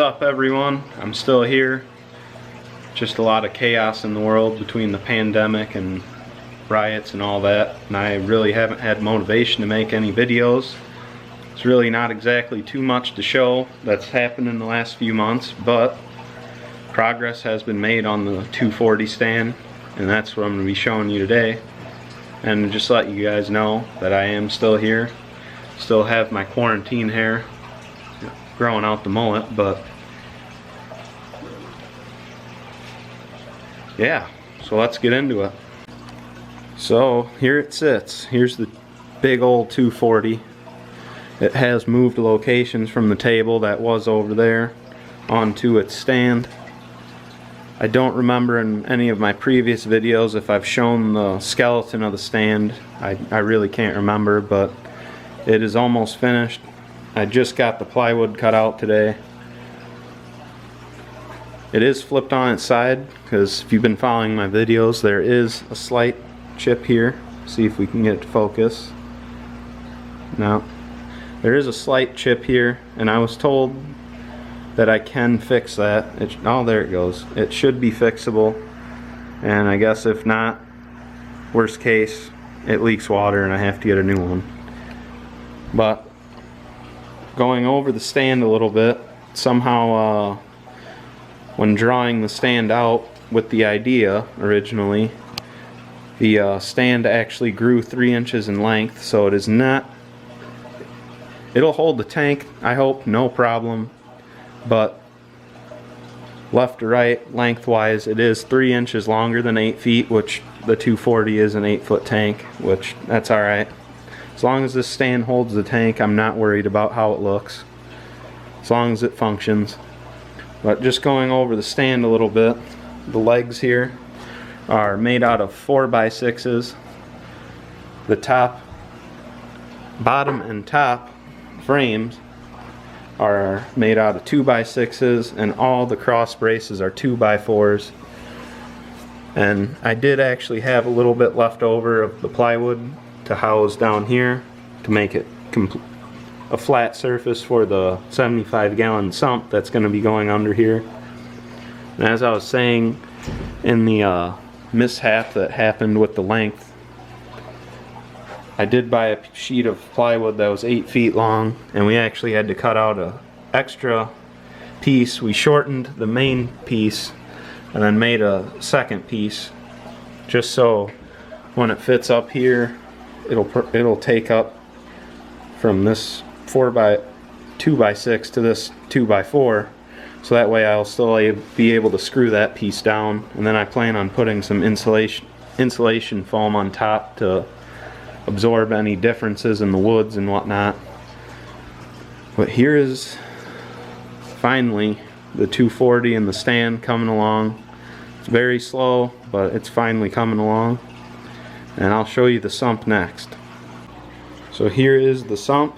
up, everyone? I'm still here. Just a lot of chaos in the world between the pandemic and riots and all that, and I really haven't had motivation to make any videos. It's really not exactly too much to show that's happened in the last few months, but progress has been made on the 240 stand, and that's what I'm going to be showing you today. And just let you guys know that I am still here. Still have my quarantine hair growing out the mullet, but yeah, so let's get into it. So here it sits. Here's the big old 240. It has moved locations from the table that was over there onto its stand. I don't remember in any of my previous videos if I've shown the skeleton of the stand. I really can't remember, but it is almost finished. I just got the plywood cut out today. It is flipped on its side because if you've been following my videos, there is a slight chip here. See if we can get it to focus. No, there is a slight chip here, and I was told that I can fix that. Oh, there it goes. It should be fixable, and I guess if not, worst case, it leaks water and I have to get a new one. But going over the stand a little bit, somehow when drawing the stand out with the idea originally, the stand actually grew 3 inches in length, so it is not, it'll hold the tank, I hope, no problem, but left to right, lengthwise, it is 3 inches longer than 8 feet, which the 240 is an 8-foot tank, which that's alright. As long as this stand holds the tank, I'm not worried about how it looks, as long as it functions. But just going over the stand a little bit, the legs here are made out of 4x6s. The top, bottom and top frames are made out of 2x6s, and all the cross braces are 2x4s. And I did actually have a little bit left over of the plywood to house down here to make it a flat surface for the 75-gallon sump that's going to be going under here. And as I was saying, in the mishap that happened with the length, I did buy a sheet of plywood that was 8 feet long, and we actually had to cut out an extra piece. We shortened the main piece and then made a second piece just so when it fits up here, it'll take up from this 2x6 to this 2x4, so that way I'll still be able to screw that piece down, and then I plan on putting some insulation foam on top to absorb any differences in the woods and whatnot. But here is finally the 240 and the stand coming along. It's very slow, but it's finally coming along, and I'll show you the sump next. So here is the sump.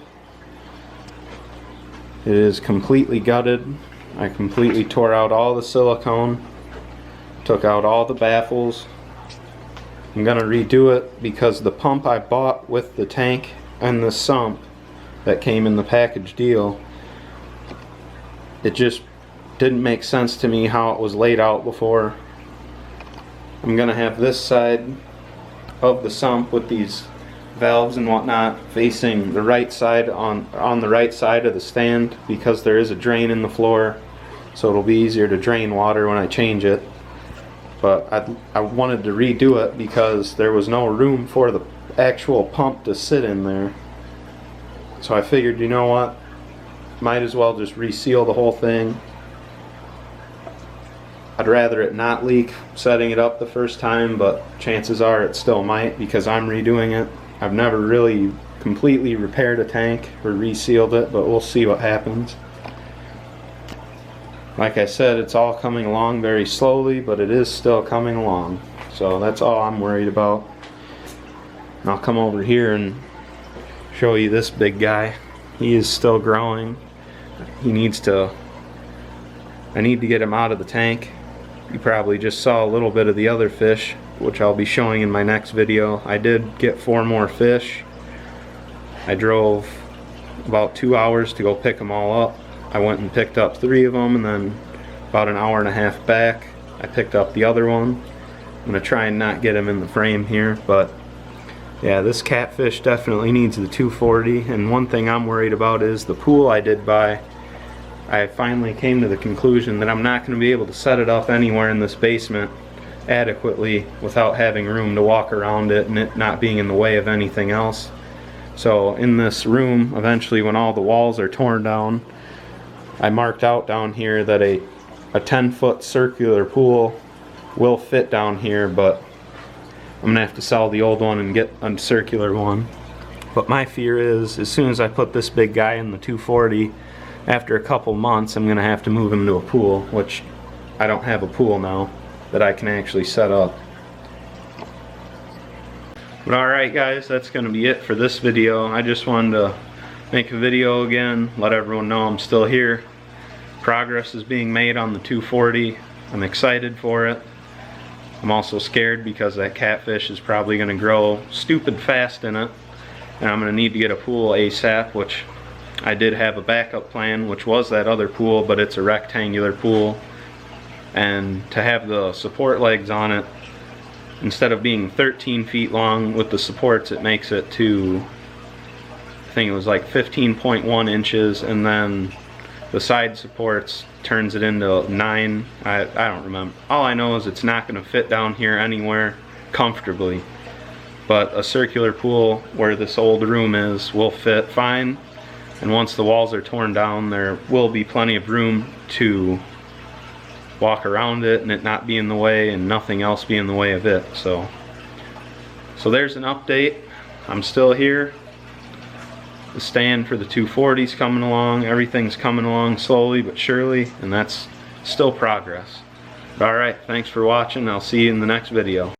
It is completely gutted. I completely tore out all the silicone, took out all the baffles. I'm gonna redo it because the pump I bought with the tank and the sump that came in the package deal, it just didn't make sense to me how it was laid out before. I'm gonna have this side of the sump with these valves and whatnot facing the right side on the right side of the stand, because there is a drain in the floor, so it'll be easier to drain water when I change it. But I wanted to redo it because there was no room for the actual pump to sit in there, so I figured, you know what, might as well just reseal the whole thing. I'd rather it not leak setting it up the first time, but chances are it still might because I'm redoing it. I've never really completely repaired a tank or resealed it, but we'll see what happens. Like I said, it's all coming along very slowly, but it is still coming along. So that's all I'm worried about. And I'll come over here and show you this big guy. He is still growing. I need to get him out of the tank. You probably just saw a little bit of the other fish, which I'll be showing in my next video. I did get 4 more fish. I drove about 2 hours to go pick them all up. I went and picked up 3 of them, and then about an hour and a half back I picked up the other one. I'm going to try and not get him in the frame here, but yeah, this catfish definitely needs the 240. And one thing I'm worried about is the pool I did buy. I finally came to the conclusion that I'm not going to be able to set it up anywhere in this basement adequately without having room to walk around it and it not being in the way of anything else. So in this room, eventually when all the walls are torn down, I marked out down here that a 10-foot circular pool will fit down here, but I'm gonna have to sell the old one and get a circular one. But my fear is, as soon as I put this big guy in the 240, after a couple months I'm gonna have to move him to a pool, which I don't have a pool now that I can actually set up. But alright guys, that's gonna be it for this video. I just wanted to make a video again, let everyone know I'm still here. Progress is being made on the 240. I'm excited for it. I'm also scared because that catfish is probably going to grow stupid fast in it, and I'm going to need to get a pool ASAP, which I did have a backup plan, which was that other pool, but it's a rectangular pool, and to have the support legs on it, instead of being 13 feet long with the supports, it makes it to, I think it was like 15.1 inches, and then the side supports turns it into 9. I don't remember. All I know is it's not going to fit down here anywhere comfortably. But a circular pool where this old room is will fit fine. And once the walls are torn down, there will be plenty of room to walk around it and it not be in the way and nothing else be in the way of it. So there's an update. I'm still here. The stand for the 240's coming along, everything's coming along slowly but surely, and that's still progress. Alright, thanks for watching. I'll see you in the next video.